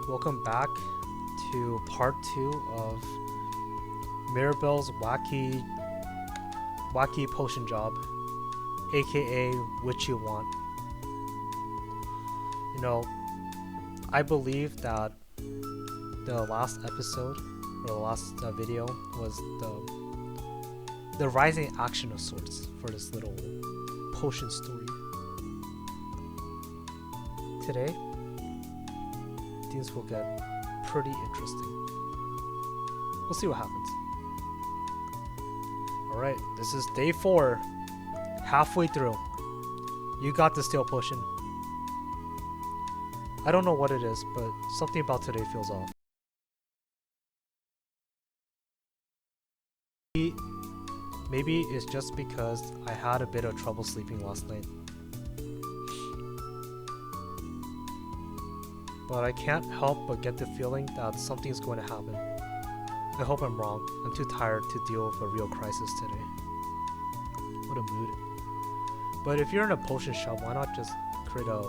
Welcome back to part 2 of Mirabelle's wacky potion job, aka what you want. You know, I believe that the last episode or the last video was the rising action of sorts for this little potion story. Today, things will get pretty interesting. We'll see what happens. Alright, this is day 4. Halfway through. You got the stale potion. I don't know what it is, but something about today feels off. Maybe it's just because I had a bit of trouble sleeping last night. But I can't help but get the feeling that something's going to happen. I hope I'm wrong. I'm too tired to deal with a real crisis today. What a mood. But if you're in a potion shop, why not just create a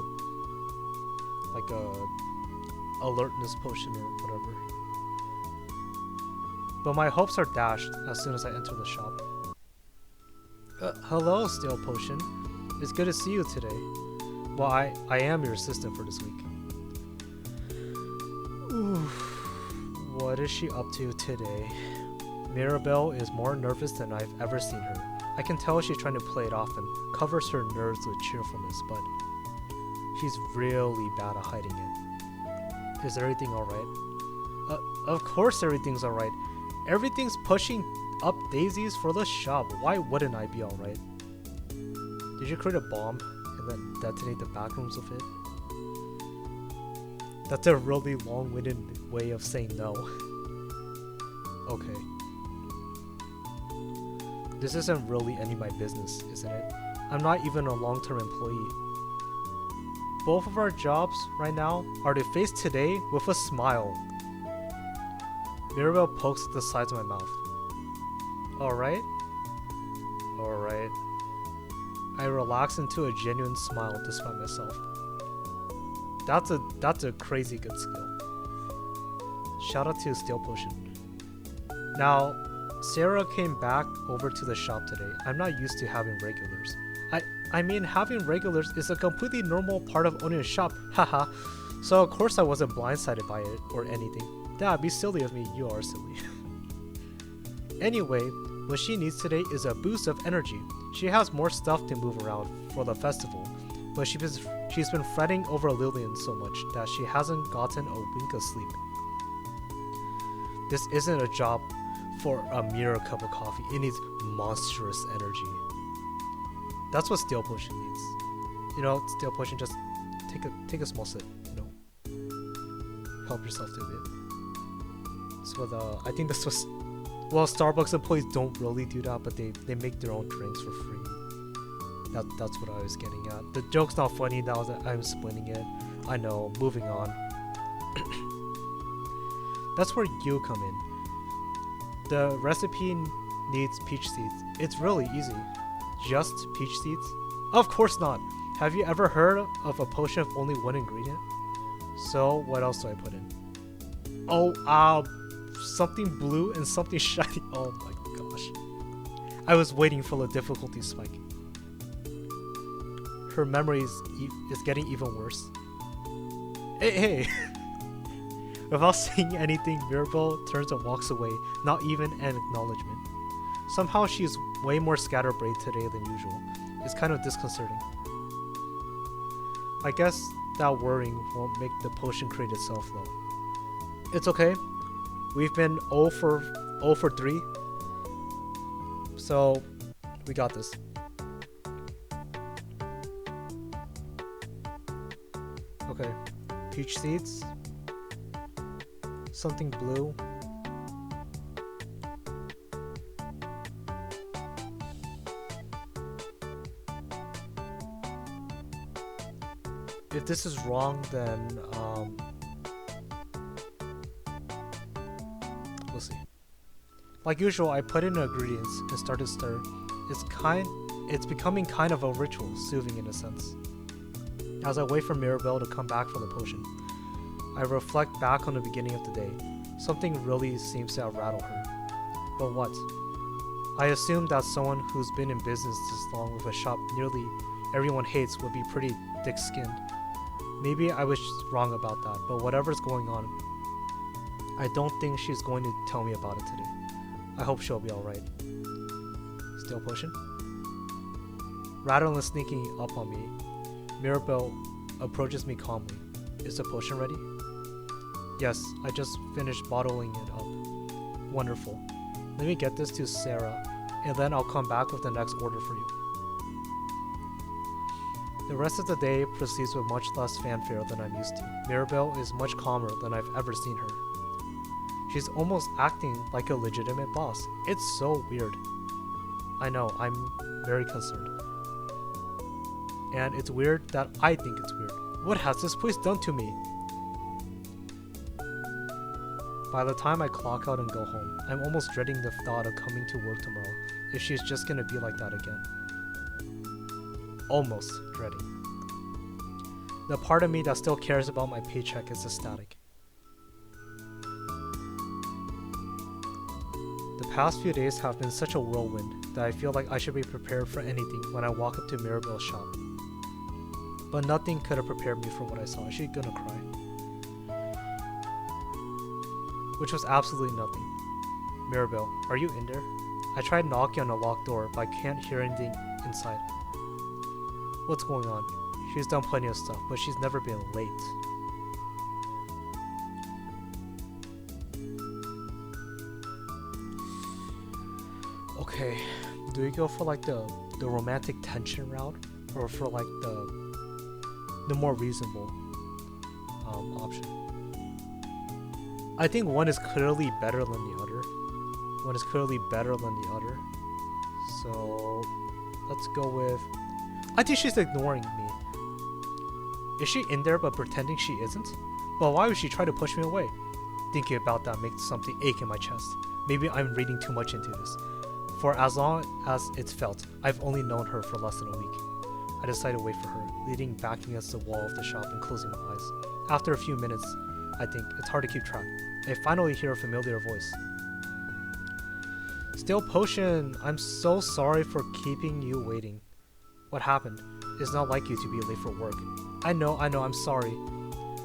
alertness potion or whatever. But my hopes are dashed as soon as I enter the shop. Hello, Stale Potion. It's good to see you today. Well, I am your assistant for this week. What is she up to today? Mirabelle is more nervous than I've ever seen her. I can tell she's trying to play it off and covers her nerves with cheerfulness, but she's really bad at hiding it. Is everything alright? Of course everything's alright. Everything's pushing up daisies for the shop. Why wouldn't I be alright? Did you create a bomb and then detonate the back rooms with it? That's a really long-winded way of saying no. Okay. This isn't really any of my business, isn't it? I'm not even a long-term employee. Both of our jobs right now are to face today with a smile. Mirabelle pokes at the sides of my mouth. Alright? Alright. I relax into a genuine smile despite myself. That's a crazy good skill. Shout out to Stale Potion. Now, Sarah came back over to the shop today. I'm not used to having regulars. I mean, having regulars is a completely normal part of owning a shop, haha. So of course I wasn't blindsided by it or anything. That'd be silly of me, you are silly. Anyway, what she needs today is a boost of energy. She has more stuff to move around for the festival, but she's been fretting over Lillian so much that she hasn't gotten a wink of sleep. This isn't a job for a mere cup of coffee. It needs monstrous energy. That's what Stale Potion needs. You know, Stale Potion, just take a small sip, you know. Help yourself to it. So I think this was, well, Starbucks employees don't really do that, but they make their own drinks for free. That's what I was getting at. The joke's not funny now that I'm explaining it. I know, moving on. That's where you come in. The recipe needs peach seeds. It's really easy. Just peach seeds? Of course not. Have you ever heard of a potion of only one ingredient? So what else do I put in? Oh, something blue and something shiny. Oh my gosh. I was waiting for the difficulty spike. Her memory is getting even worse. Hey! Without saying anything, Mirabelle turns and walks away, not even an acknowledgement. Somehow she's way more scatterbrained today than usual. It's kind of disconcerting. I guess that worrying won't make the potion create itself though. It's okay. We've been 0 for 3. So, we got this. Okay. Peach seeds. Something blue. If this is wrong, then we'll see. Like usual, I put in ingredients and start to stir. It's becoming kind of a ritual, soothing in a sense. As I wait for Mirabelle to come back for the potion, I reflect back on the beginning of the day. Something really seems to have rattled her. But what? I assume that someone who's been in business this long with a shop nearly everyone hates would be pretty thick-skinned. Maybe I was wrong about that, but whatever's going on, I don't think she's going to tell me about it today. I hope she'll be alright. Stale potion? Rather than sneaking up on me, Mirabelle approaches me calmly. Is the potion ready? Yes, I just finished bottling it up. Wonderful. Let me get this to Sarah, and then I'll come back with the next order for you. The rest of the day proceeds with much less fanfare than I'm used to. Mirabelle is much calmer than I've ever seen her. She's almost acting like a legitimate boss. It's so weird. I know, I'm very concerned. And it's weird that I think it's weird. What has this place done to me? By the time I clock out and go home, I'm almost dreading the thought of coming to work tomorrow if she's just gonna be like that again. Almost dreading. The part of me that still cares about my paycheck is ecstatic. The past few days have been such a whirlwind that I feel like I should be prepared for anything when I walk up to Mirabelle's shop. But nothing could have prepared me for what I saw. She's gonna cry. Which was absolutely nothing. Mirabelle, are you in there? I tried knocking on the locked door, but I can't hear anything inside. What's going on? She's done plenty of stuff, but she's never been late. Okay, do we go for like the romantic tension route, or for like the more reasonable option? I think one is clearly better than the other. One is clearly better than the other. So let's go with. I think she's ignoring me. Is she in there but pretending she isn't? But why would she try to push me away? Thinking about that makes something ache in my chest. Maybe I'm reading too much into this. For as long as it's felt, I've only known her for less than a week. I decide to wait for her, leaning back against the wall of the shop and closing my eyes. After a few minutes, I think it's hard to keep track. I finally hear a familiar voice. Stale Potion, I'm so sorry for keeping you waiting. What happened? It's not like you to be late for work. I know, I'm sorry.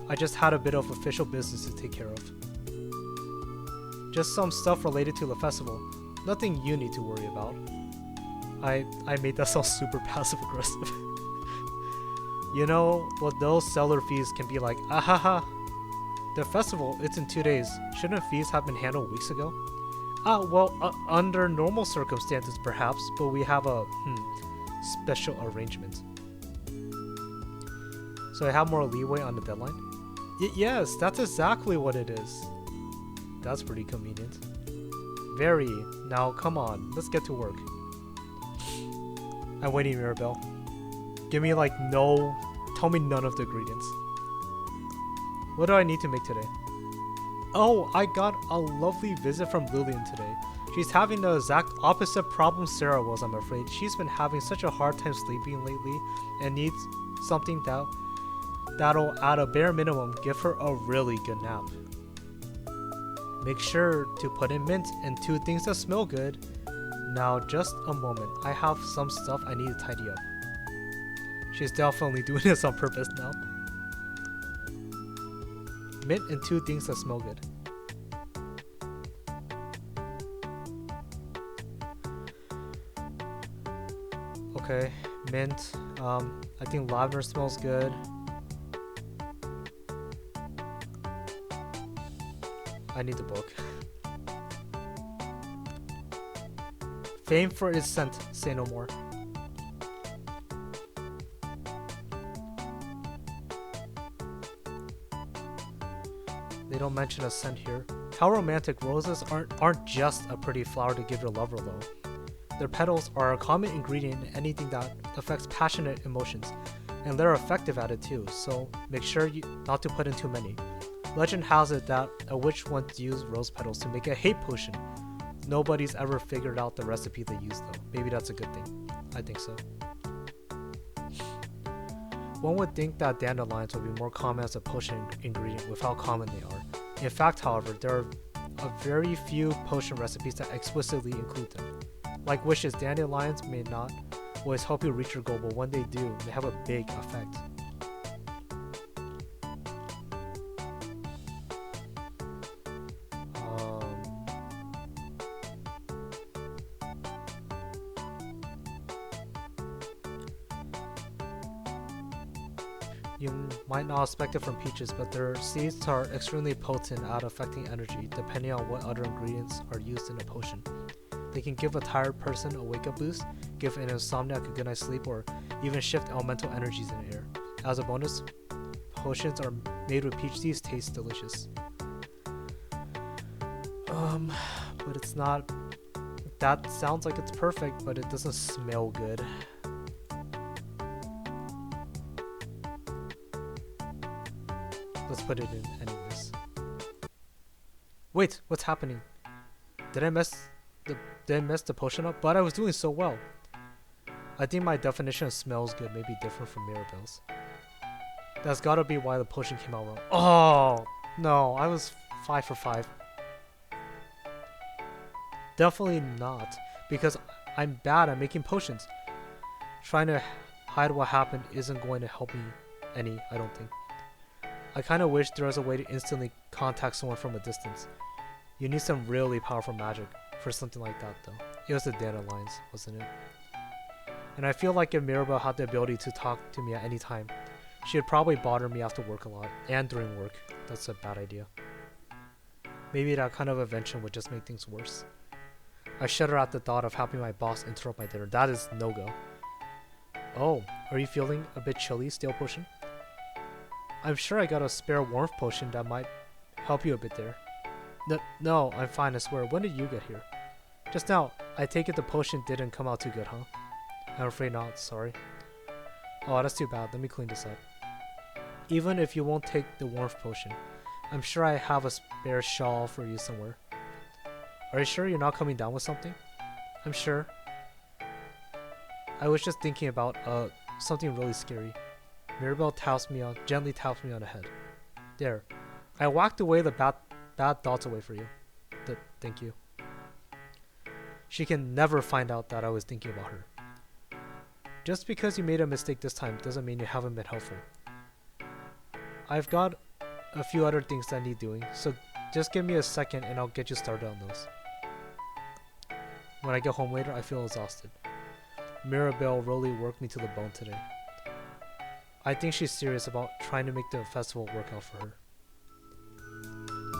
I just had a bit of official business to take care of. Just some stuff related to the festival. Nothing you need to worry about. I made that sound super passive aggressive. You know what those seller fees can be like, ahaha. The festival, it's in 2 days. Shouldn't fees have been handled weeks ago? Under normal circumstances perhaps, but we have a special arrangement. So I have more leeway on the deadline? Yes, that's exactly what it is. That's pretty convenient. Very. Now come on, let's get to work. I'm waiting, Mirabelle. Give me like tell me none of the ingredients. What do I need to make today? Oh, I got a lovely visit from Lillian today. She's having the exact opposite problem Sarah was, I'm afraid. She's been having such a hard time sleeping lately and needs something that'll at a bare minimum give her a really good nap. Make sure to put in mint and 2 things that smell good. Now just a moment, I have some stuff I need to tidy up. She's definitely doing this on purpose now. Mint and 2 things that smell good. Okay, mint. I think lavender smells good. I need the book. Famed for its scent, say no more. They don't mention a scent here. How romantic. Roses aren't just a pretty flower to give your lover though. Their petals are a common ingredient in anything that affects passionate emotions, and they're effective at it too, so make sure not to put in too many. Legend has it that a witch once used rose petals to make a hate potion. Nobody's ever figured out the recipe they used though. Maybe that's a good thing. I think so. One would think that dandelions would be more common as a potion ingredient with how common they are. In fact, however, there are a very few potion recipes that explicitly include them. Like wishes, dandelions may not always help you reach your goal, but when they do, they have a big effect. You might not expect it from peaches, but their seeds are extremely potent at affecting energy, depending on what other ingredients are used in a potion. They can give a tired person a wake-up boost, give an insomniac a good night's sleep, or even shift elemental energies in the air. As a bonus, potions are made with peach seeds taste delicious. But it's not... That sounds like it's perfect, but it doesn't smell good. Let's put it in anyways. Wait, what's happening? Did I mess the potion up? But I was doing so well. I think my definition of smells good may be different from Mirabelle's. That's gotta be why the potion came out wrong. Oh no, I was 5 for 5. Definitely not, because I'm bad at making potions. Trying to hide what happened isn't going to help me any, I don't think. I kinda wish there was a way to instantly contact someone from a distance. You need some really powerful magic for something like that though. It was the dandelions, wasn't it? And I feel like if Mirabelle had the ability to talk to me at any time, she would probably bother me after work a lot, and during work. That's a bad idea. Maybe that kind of invention would just make things worse. I shudder at the thought of having my boss interrupt my dinner. That is no-go. Oh, are you feeling a bit chilly, Stale Potion? I'm sure I got a spare warmth potion that might help you a bit there. No, I'm fine, I swear. When did you get here? Just now. I take it the potion didn't come out too good, huh? I'm afraid not, sorry. Oh, that's too bad. Let me clean this up. Even if you won't take the warmth potion, I'm sure I have a spare shawl for you somewhere. Are you sure you're not coming down with something? I'm sure. I was just thinking about, something really scary. Mirabelle gently taps me on the head. There. I whacked away the bad thoughts away for you. Thank you. She can never find out that I was thinking about her. Just because you made a mistake this time doesn't mean you haven't been helpful. I've got a few other things that need doing, so just give me a second and I'll get you started on those. When I get home later, I feel exhausted. Mirabelle really worked me to the bone today. I think she's serious about trying to make the festival work out for her.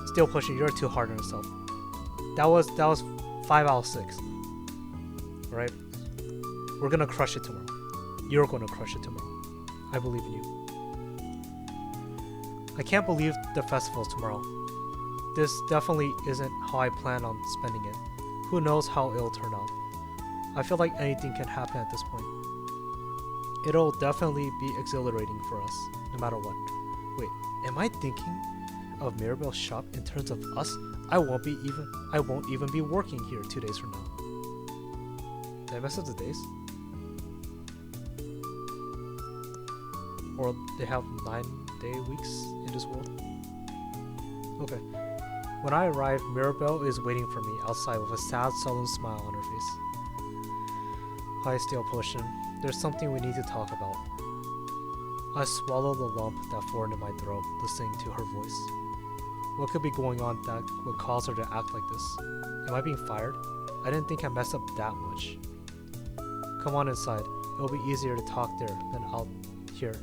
Still pushing, you're too hard on yourself. That was 5 out of 6. Alright? We're gonna crush it tomorrow. You're gonna crush it tomorrow. I believe in you. I can't believe the festival's tomorrow. This definitely isn't how I plan on spending it. Who knows how it'll turn out. I feel like anything can happen at this point. It'll definitely be exhilarating for us, no matter what. Wait, am I thinking of Mirabelle's shop in terms of us? I won't even be working here 2 days from now. Did I mess up the days? Or they have 9-day weeks in this world? Okay. When I arrive, Mirabelle is waiting for me outside with a sad, sullen smile on her face. Hi, Stale Potion. There's something we need to talk about. I swallow the lump that formed in my throat, listening to her voice. What could be going on that would cause her to act like this? Am I being fired? I didn't think I messed up that much. Come on inside. It'll be easier to talk there than out here.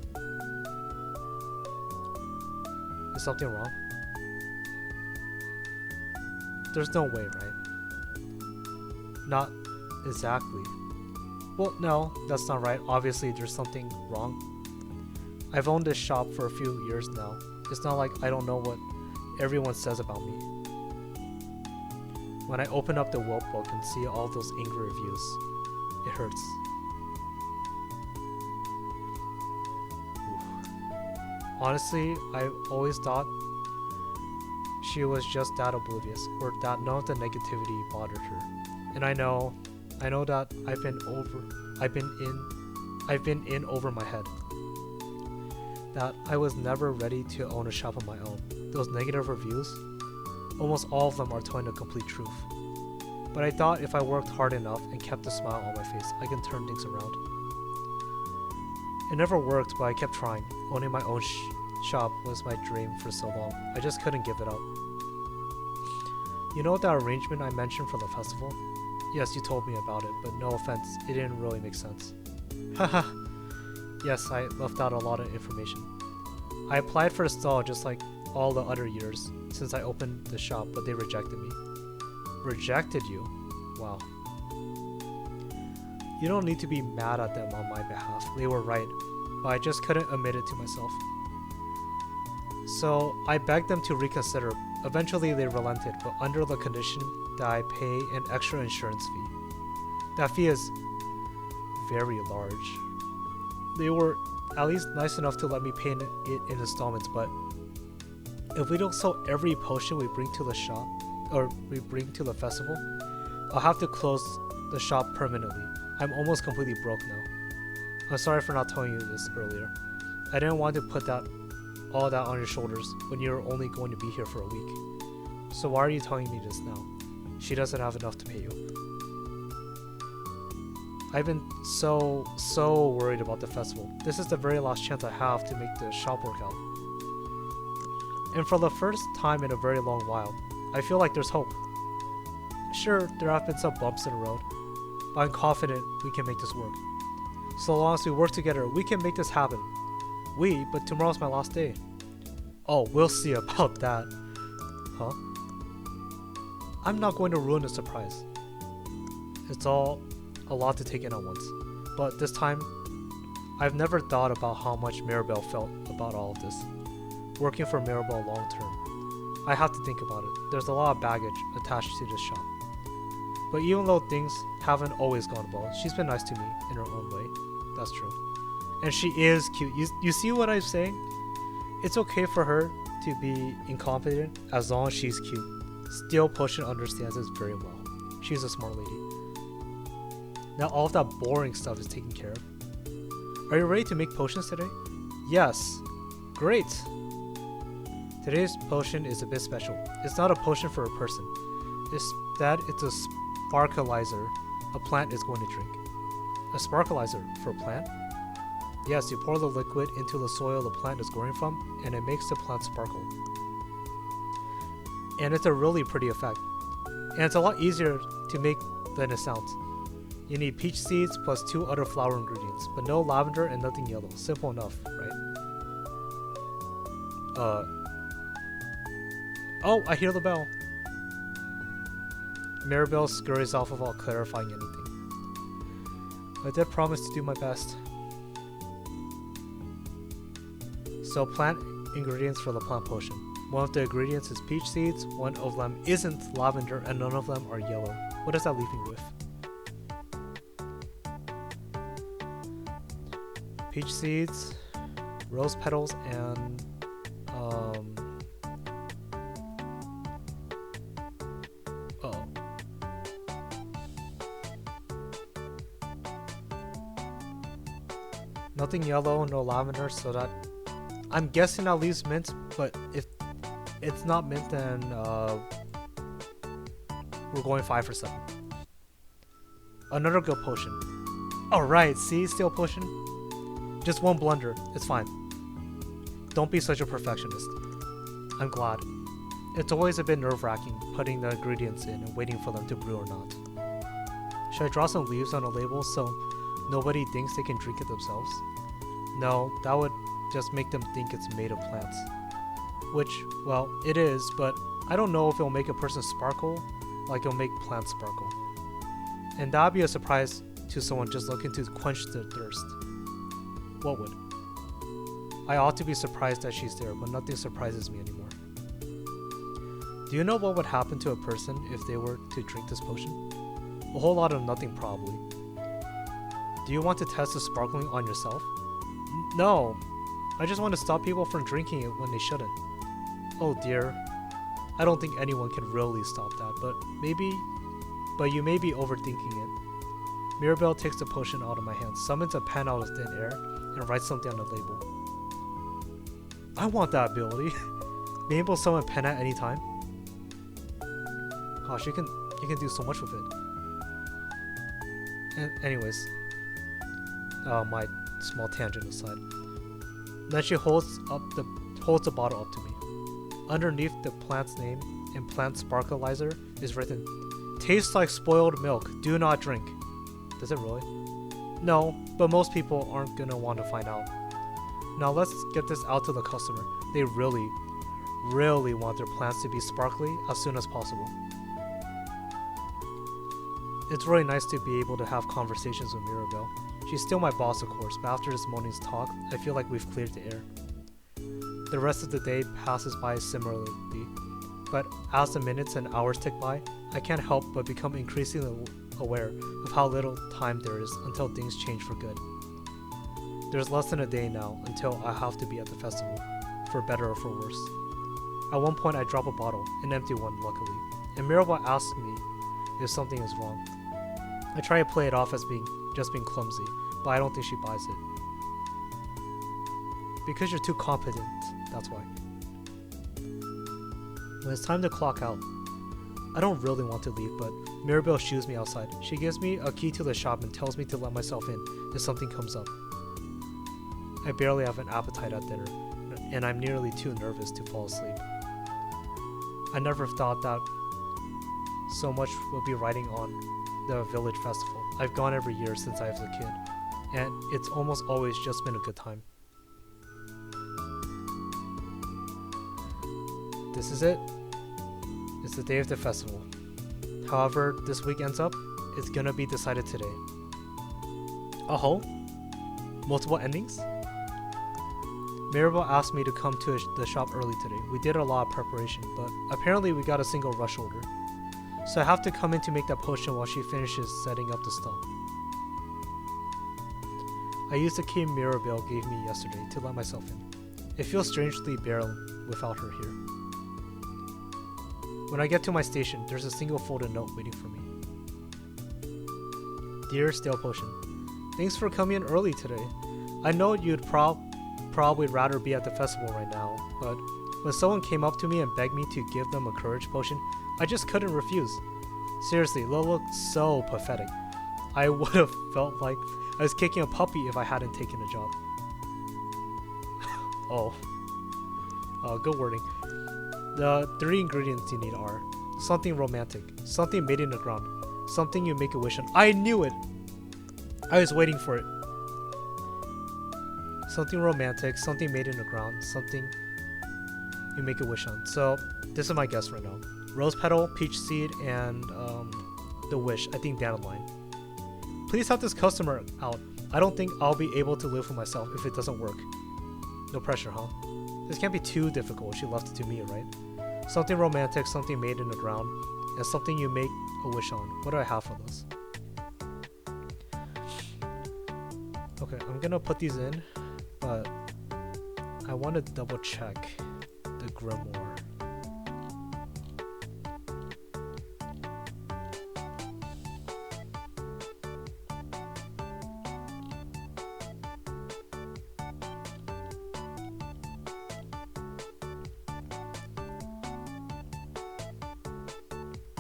Is something wrong? There's no way, right? Not exactly. Well, no, that's not right. Obviously, there's something wrong. I've owned this shop for a few years now. It's not like I don't know what everyone says about me. When I open up the Wilp book and see all those angry reviews, it hurts. Oof. Honestly, I always thought she was just that oblivious, or that none of the negativity bothered her. And I know that I've been in over my head. that I was never ready to own a shop of my own. Those negative reviews, almost all of them are telling the complete truth. But I thought if I worked hard enough and kept a smile on my face, I can turn things around. It never worked, but I kept trying. Owning my own shop was my dream for so long. I just couldn't give it up. You know that arrangement I mentioned for the festival? Yes, you told me about it, but no offense, it didn't really make sense. Haha. Yes, I left out a lot of information. I applied for a stall just like all the other years since I opened the shop, but they rejected me. Rejected you? Wow. You don't need to be mad at them on my behalf. They were right, but I just couldn't admit it to myself. So I begged them to reconsider. Eventually they relented, but under the condition that I pay an extra insurance fee. That fee is very large. They were at least nice enough to let me pay it in installments, but if we don't sell every potion we bring to the shop, or we bring to the festival, I'll have to close the shop permanently. I'm almost completely broke now. I'm sorry for not telling you this earlier. I didn't want to put all that on your shoulders when you're only going to be here for a week. So why are you telling me this now? She doesn't have enough to pay you. I've been so worried about the festival. This is the very last chance I have to make the shop work out. And for the first time in a very long while, I feel like there's hope. Sure, there have been some bumps in the road, but I'm confident we can make this work. So long as we work together, we can make this happen. But tomorrow's my last day. Oh, we'll see about that. Huh? I'm not going to ruin the surprise. It's all a lot to take in at once. But this time, I've never thought about how much Mirabelle felt about all of this. Working for Mirabelle long term. I have to think about it. There's a lot of baggage attached to this shop. But even though things haven't always gone well, she's been nice to me in her own way. That's true. And she is cute. You see what I'm saying? It's okay for her to be incompetent as long as she's cute. Steel Potion understands this very well. She's a smart lady. Now all of that boring stuff is taken care of. Are you ready to make potions today? Yes. Great. Today's potion is a bit special. It's not a potion for a person. Instead, it's a sparkleizer a plant is going to drink. A sparkleizer for a plant? Yes, you pour the liquid into the soil the plant is growing from, and it makes the plant sparkle. And it's a really pretty effect. And it's a lot easier to make than it sounds. You need peach seeds plus 2 other flower ingredients, but no lavender and nothing yellow. Simple enough, right? Oh, I hear the bell. Mirabelle scurries off without clarifying anything. I did promise to do my best. So plant ingredients for the plant potion. One of the ingredients is peach seeds, one of them isn't lavender, and none of them are yellow. What does that leave me with? Peach seeds, rose petals, and nothing yellow, no lavender, so that I'm guessing that leaves mint, but if it's not mint, then we're going 5 for 7. Another good potion. Alright, see, Steel Potion? Just one blunder, it's fine. Don't be such a perfectionist. I'm glad. It's always a bit nerve-wracking putting the ingredients in and waiting for them to brew or not. Should I draw some leaves on a label so nobody thinks they can drink it themselves? No, that would just make them think it's made of plants. Which, well, it is, but I don't know if it'll make a person sparkle like it'll make plants sparkle. And that'd be a surprise to someone just looking to quench their thirst. What would? I ought to be surprised that she's there, but nothing surprises me anymore. Do you know what would happen to a person if they were to drink this potion? A whole lot of nothing, probably. Do you want to test the sparkling on yourself? No, I just want to stop people from drinking it when they shouldn't. Oh dear. I don't think anyone can really stop that, but you may be overthinking it. Mirabelle takes the potion out of my hand, summons a pen out of thin air, and writes something on the label. I want that ability. Being able to summon pen at any time. Gosh, you can do so much with it. And anyways, my small tangent aside. Then she holds the bottle up to me. Underneath the plant's name in plant sparkleizer is written, "Tastes like spoiled milk. Do not drink." Does it really? No, but most people aren't gonna want to find out. Now let's get this out to the customer. They really, really want their plants to be sparkly as soon as possible. It's really nice to be able to have conversations with Mirabelle. She's still my boss, of course, but after this morning's talk, I feel like we've cleared the air. The rest of the day passes by similarly, but as the minutes and hours tick by, I can't help but become increasingly aware of how little time there is until things change for good. There's less than a day now until I have to be at the festival, for better or for worse. At one point I drop a bottle, an empty one luckily, and Mirabelle asks me if something is wrong. I try to play it off as just being clumsy, but I don't think she buys it. Because you're too competent, that's why. When it's time to clock out, I don't really want to leave, but Mirabelle shoos me outside. She gives me a key to the shop and tells me to let myself in if something comes up. I barely have an appetite at dinner, and I'm nearly too nervous to fall asleep. I never thought that so much would be riding on the village festival. I've gone every year since I was a kid, and it's almost always just been a good time. This is it. It's the day of the festival. However this week ends up, it's gonna be decided today. Oh? Multiple endings? Mirabelle asked me to come to the shop early today. We did a lot of preparation, but apparently we got a single rush order. So I have to come in to make that potion while she finishes setting up the stall. I used the key Mirabelle gave me yesterday to let myself in. It feels strangely barren without her here. When I get to my station, there's a single folded note waiting for me. Dear Stale Potion, thanks for coming in early today. I know you'd probably rather be at the festival right now, but when someone came up to me and begged me to give them a courage potion, I just couldn't refuse. Seriously, it looked so pathetic. I would have felt like I was kicking a puppy if I hadn't taken the job. Good wording. The 3 ingredients you need are something romantic, something made in the ground, something you make a wish on. I knew it! I was waiting for it. Something romantic, something made in the ground, something you make a wish on. So, this is my guess right now. Rose petal, peach seed, and the wish, I think dandelion. Please help this customer out. I don't think I'll be able to live for myself if it doesn't work. No pressure, huh? This can't be too difficult. She left it to me, right? Something romantic, something made in the ground, and something you make a wish on. What do I have for this? Okay, I'm gonna put these in, but I want to double check the grimoire.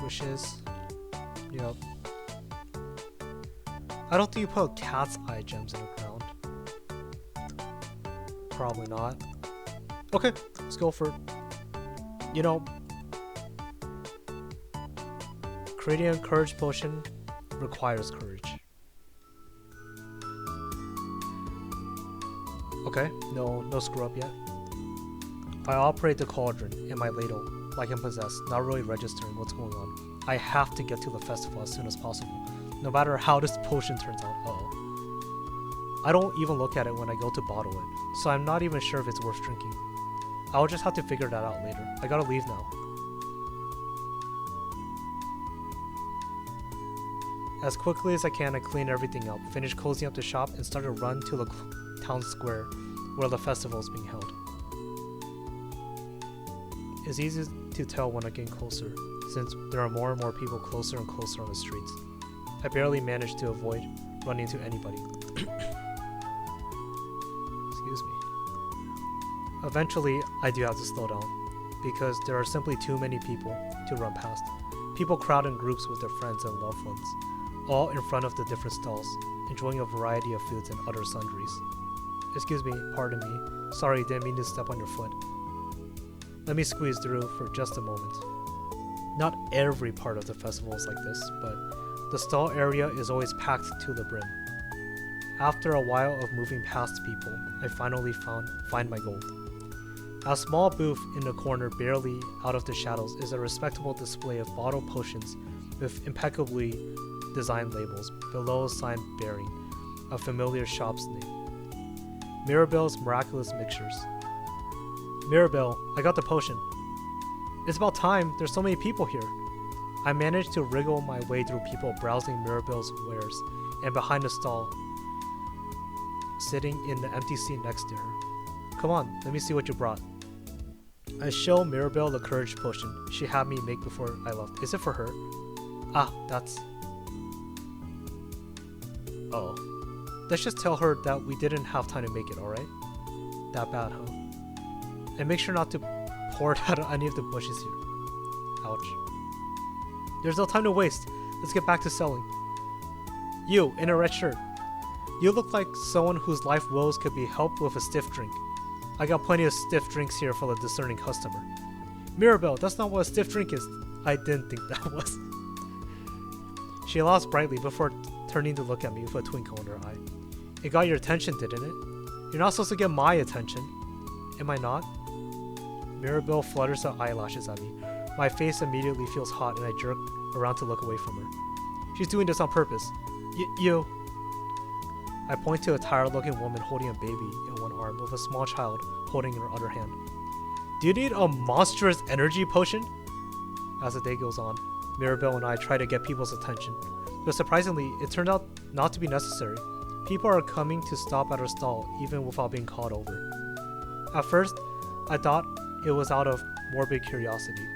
Wishes. Yep. I don't think you put cat's eye gems in the ground. Probably not. Okay, let's go for it. You know, creating a courage potion requires courage. Okay, no screw up yet. I operate the cauldron and my ladle like I'm possessed, not really registering what's going on. I have to get to the festival as soon as possible, no matter how this potion turns out. Uh-oh. I don't even look at it when I go to bottle it, so I'm not even sure if it's worth drinking. I'll just have to figure that out later. I gotta leave now. As quickly as I can, I clean everything up, finish closing up the shop, and start to run to the town square where the festival is being held. It's easy to tell when I get closer, since there are more and more people closer and closer on the streets. I barely manage to avoid running into anybody. Excuse me. Eventually, I do have to slow down, because there are simply too many people to run past. People crowd in groups with their friends and loved ones, all in front of the different stalls, enjoying a variety of foods and other sundries. Excuse me, pardon me. Sorry, didn't mean to step on your foot. Let me squeeze through for just a moment. Not every part of the festival is like this, but the stall area is always packed to the brim. After a while of moving past people, I finally find my goal. A small booth in the corner barely out of the shadows is a respectable display of bottled potions with impeccably designed labels below a sign bearing a familiar shop's name. Mirabelle's Miraculous Mixtures. Mirabelle, I got the potion. It's about time, there's so many people here. I managed to wriggle my way through people browsing Mirabelle's wares and behind the stall, sitting in the empty seat next to her. Come on, let me see what you brought. I show Mirabelle the courage potion she had me make before I left. Is it for her? Ah, that's... Uh-oh. Let's just tell her that we didn't have time to make it, alright? That bad, huh? And make sure not to pour it out of any of the bushes here. Ouch. There's no time to waste. Let's get back to selling. You, in a red shirt. You look like someone whose life woes could be helped with a stiff drink. I got plenty of stiff drinks here for the discerning customer. Mirabelle, that's not what a stiff drink is. I didn't think that was. She laughs brightly before turning to look at me with a twinkle in her eye. It got your attention, didn't it? You're not supposed to get my attention. Am I not? Mirabelle flutters her eyelashes at me. My face immediately feels hot and I jerk around to look away from her. She's doing this on purpose. You... I point to a tired-looking woman holding a baby in one arm with a small child holding in her other hand. Do you need a monstrous energy potion? As the day goes on, Mirabelle and I try to get people's attention, but surprisingly, it turned out not to be necessary. People are coming to stop at our stall even without being called over. At first, I thought it was out of morbid curiosity,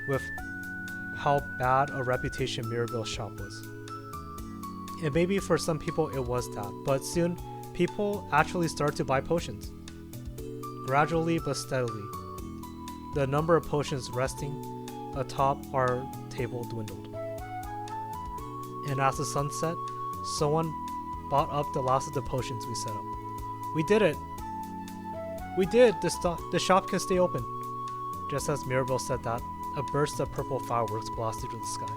with how bad a reputation Mirabelle's shop was. And maybe for some people it was that, but soon people actually started to buy potions. Gradually but steadily, the number of potions resting atop our table dwindled. And as the sun set, someone bought up the last of the potions we set up. We did it! We did! The shop can stay open! Just as Mirabelle said that, a burst of purple fireworks blasted through the sky.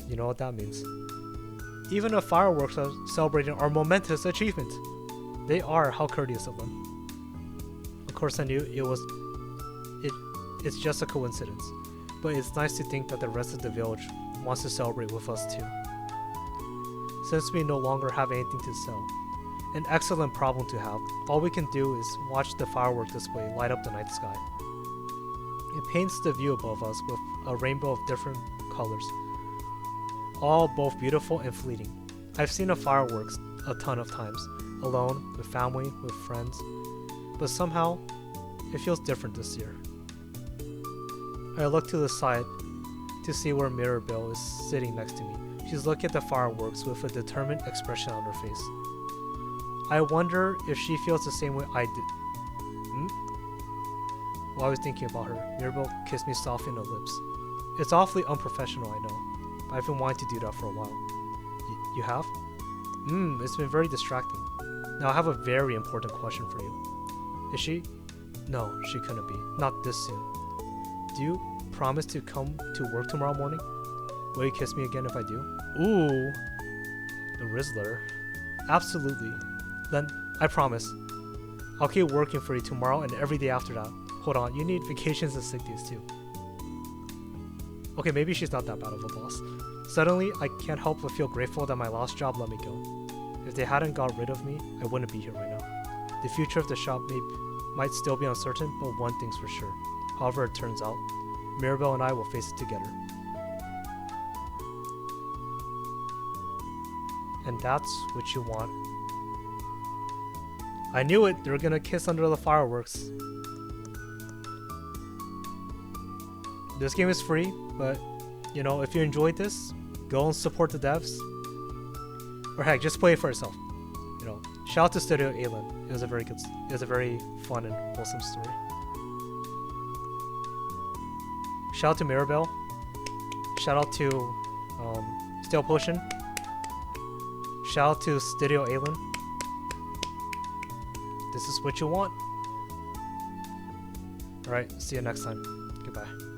You know what that means. Even the fireworks are celebrating our momentous achievement. They are, how courteous of them. Of course I knew it's just a coincidence, but it's nice to think that the rest of the village wants to celebrate with us too. Since we no longer have anything to sell, an excellent problem to have, all we can do is watch the firework display light up the night sky. It paints the view above us with a rainbow of different colors, all both beautiful and fleeting. I've seen the fireworks a ton of times, alone, with family, with friends, but somehow it feels different this year. I look to the side to see where Mirabelle is sitting next to me. She's looking at the fireworks with a determined expression on her face. I wonder if she feels the same way I did. While I was thinking about her, Mirabelle kissed me softly on the lips. It's awfully unprofessional, I know. I've been wanting to do that for a while. You have? It's been very distracting. Now I have a very important question for you. Is she? No, she couldn't be. Not this soon. Do you promise to come to work tomorrow morning? Will you kiss me again if I do? Ooh. The Rizzler. Absolutely. Then, I promise. I'll keep working for you tomorrow and every day after that. Hold on, you need vacations and sick days too. Okay, maybe she's not that bad of a boss. Suddenly, I can't help but feel grateful that my last job let me go. If they hadn't got rid of me, I wouldn't be here right now. The future of the shop might still be uncertain, but one thing's for sure. However it turns out, Mirabelle and I will face it together. And that's what you want. I knew it! They're gonna kiss under the fireworks. This game is free, but you know, if you enjoyed this, go and support the devs. Or heck, just play it for yourself. You know, Shout out to Studio Aelin. It was a very good, it was a very fun and wholesome story. Shout out to Mirabelle. Shout out to Stale Potion. Shout out to Studio Aelin. This is what you want. Alright, see you next time. Goodbye.